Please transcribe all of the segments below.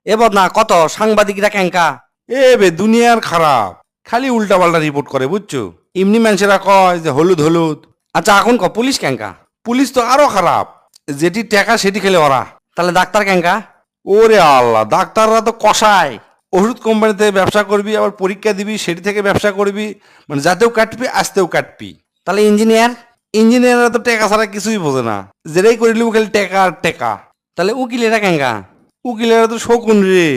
এ বদনা কত সাংবাদিকরা ক্যাঙ্কা। এ বে দুনিয়ার খারাপ, খালি উল্টা পাল্টা রিপোর্ট করে বুঝছো। এমনি মানুষেরা কয় যে হলুদ হলুদ। আচ্ছা এখন পুলিশ ক্যাঙ্কা। পুলিশ তো আরো খারাপ, যেটি টাকা সেটি খেলে ওরা। তাহলে ডাক্তার ক্যাঙ্কা। ওরে আল্লাহ, ডাক্তাররা তো কষায়। ওষুধ কোম্পানিতে ব্যবসা করবি, আবার পরীক্ষা দিবি, সেটি থেকে ব্যবসা করবি, মানে যাতেও কাটবি আসতেও কাটবি। তাহলে ইঞ্জিনিয়ার। ইঞ্জিনিয়াররা তো টাকা ছাড়া কিছুই বোঝে না, যেটাই করিলি খালি টাকা আর টাকা। তাহলে উকিলেরা ক্যাঙ্কা। উকিলেরা তো শকুন রে,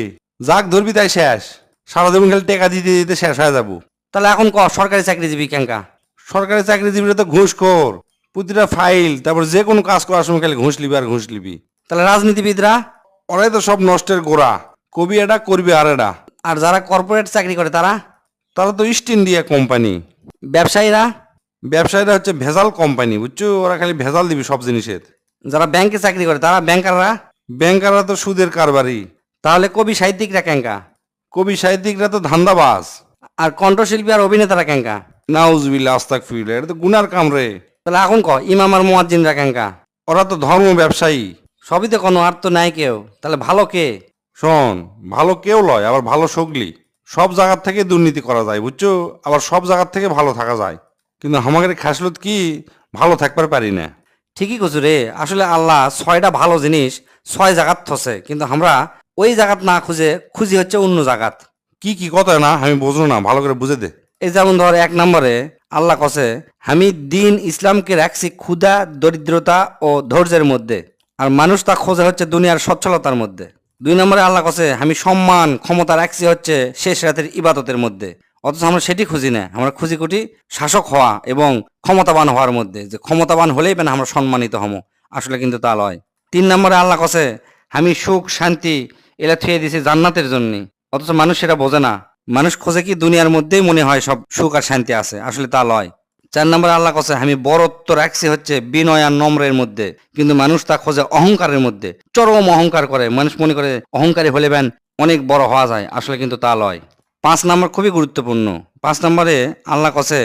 যাক ধরবি তাই শেষ, সারা জীবন খালি টাকা দিতে দিতে শেষ হয়ে যাবো। তাহলে এখন সরকারি চাকরিজীবী ক্যাঙ্কা। সরকারি চাকরিজীবীরা তো ঘুষখোর, প্রতিটা ফাইল, তারপর যে কোনো কাজ করার সময় খালি ঘুষ লিবি আর ঘুষ লিবি। তাহলে রাজনীতিবিদরা। ওরাই তো সব নষ্টের গোড়া, কবি এটা করবি আর এটা। আর যারা কর্পোরেট চাকরি করে তারা। তারা তো ইস্ট ইন্ডিয়া কোম্পানি। ব্যবসায়ীরা। ব্যবসায়ীরা হচ্ছে ভেজাল কোম্পানি বুঝছো, ওরা খালি ভেজাল দিবি সব জিনিসের। যারা ব্যাংকে চাকরি করে তারা ব্যাংকাররা। ব্যাংকাররা তো সুদের কারবারি। তাহলে কবি সাহিত্যিকরা ক্যাঙ্কা। কবি সাহিত্যিকরা তো ধান্দাবাজ। আর কণ্ঠশিল্পী আর অভিনেতারা ক্যাঙ্কা। নাউজুবিল্লাহ আস্তাগফিরুল্লাহ, এটা তো গুনার কাম রে। তাহলে এখন ইমাম আর মুয়াজ্জিনরা ক্যাঙ্কা। ওরা তো ধর্ম ব্যবসায়ী। সবই তো কোনো, আর তো নাই কেউ। তাহলে ভালো কে? শোন, ভালো কেউ লয়, আবার ভালো সগলি। সব জায়গার থেকে দুর্নীতি করা যায় বুঝছো, আবার সব জায়গার থেকে ভালো থাকা যায়, কিন্তু আমাদের খাসলত কি ভালো থাকবার পারি না। ঠিকই কছু রে, আসলে আল্লাহ 6টা ভালো জিনিস 6 জায়গাত থসে, কিন্তু আমরা ওই জায়গাত না খুঁজে খুঁজি হচ্ছে অন্য জায়গাত। কি কি কথা না আমি বুঝলো না, ভালো করে বুঝে দে। এই যেমন ধর 1 নম্বরে আল্লাহ কসে আমি দিন ইসলামকে রাখছি ক্ষুধা, দরিদ্রতা ও ধৈর্যের মধ্যে, আর মানুষ তা খোঁজে হচ্ছে দুনিয়ার সচ্ছলতার মধ্যে। 2 নম্বরে আল্লাহ কসে আমি সম্মান ক্ষমতা রাখছি হচ্ছে শেষ রাতের ইবাদতের মধ্যে, অথচ আমরা সেটি খুঁজি না, আমরা খুঁজি কুটি শাসক হওয়া এবং ক্ষমতাবান হওয়ার মধ্যে, যে ক্ষমতাবান হলেই পেন আমরা সম্মানিত হমো, আসলে কিন্তু তা লয়। 3 নম্বরে আল্লাহ কসে আমি সুখ শান্তি এলা থুয়ে দিছি জান্নাতের জন্য, অথচ মানুষ সেটা বোঝে না। মানুষ খোঁজে কি দুনিয়ার মধ্যেই মনে হয় সব সুখ আর শান্তি আছে, আসলে তা লয়। 4 নম্বরে আল্লাহ কসে আমি বরত্ব রাখছি হচ্ছে বিনয় আর নম্রের মধ্যে, কিন্তু মানুষ তা খোঁজে অহংকারের মধ্যে, চরম অহংকার করে। মানুষ মনে করে অহংকারী হলে বেন অনেক বড় হওয়া যায়, আসলে কিন্তু তা লয়। 5 নম্বর খুবই গুরুত্বপূর্ণ। 5 নম্বরে আল্লাহ কসে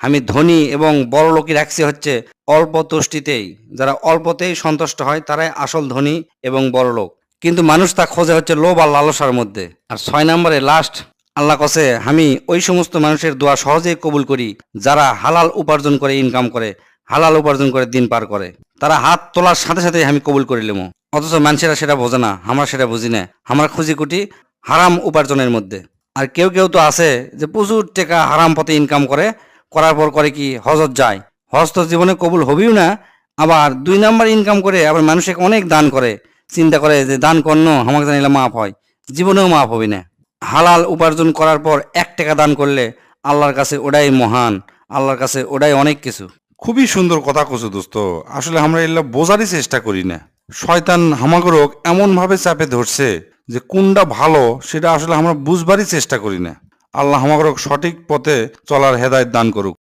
আমি ধনী এবং বড় লোকই রাখছি হচ্ছে অল্প তুষ্টিতেই, যারা অল্পতেই সন্তুষ্ট হয় তারাই আসল ধনী এবং বড় লোক, কিন্তু মানুষ তা খোঁজে হচ্ছে লোভ আর লালসার মধ্যে। আর 6 নম্বরে লাস্ট আল্লাহ কসে আমি ওই সমস্ত মানুষের দোয়া সহজেই কবুল করি যারা হালাল উপার্জন করে ইনকাম করে, হালাল উপার্জন করে দিন পার করে, তারা হাত তোলার সাথে সাথে আমি কবুল করে নেবো। অথচ মানুষেরা সেটা বোঝে না, আমরা সেটা বুঝি না, আমরা খুঁজি কুটি হারাম উপার্জনের মধ্যে। আর কেউ কেউ তো আছে যে প্রচুর টাকা হারাম পথে ইনকাম করে, করার পর করে কি হজত যায়, হজ তো জীবনে কবুল হবেও না, আবার 2 নাম্বার ইনকাম করে আবার মানুষকে অনেক দান করে, চিন্তা করে যে দান করনো আমাকে জানিলে মাফ হয়, জীবনেও মাফ হবে না। হালাল উপার্জন করার পর 1 টাকা দান করলে আল্লাহর কাছে ওটাই মহান, আল্লাহর কাছে ওটাই অনেক কিছু। খুবই সুন্দর কথা কছো দোস্ত, আসলে আমরা এগুলো বোঝারই চেষ্টা করি না। শয়তান হামাগরক এমন ভাবে চাপে ধরছে যে কোনটা ভালো সেটা আসলে আমরা বুঝবারই চেষ্টা করি না। আল্লাহ হামাগরক সঠিক পথে চলার হেদায়েত দান করুক।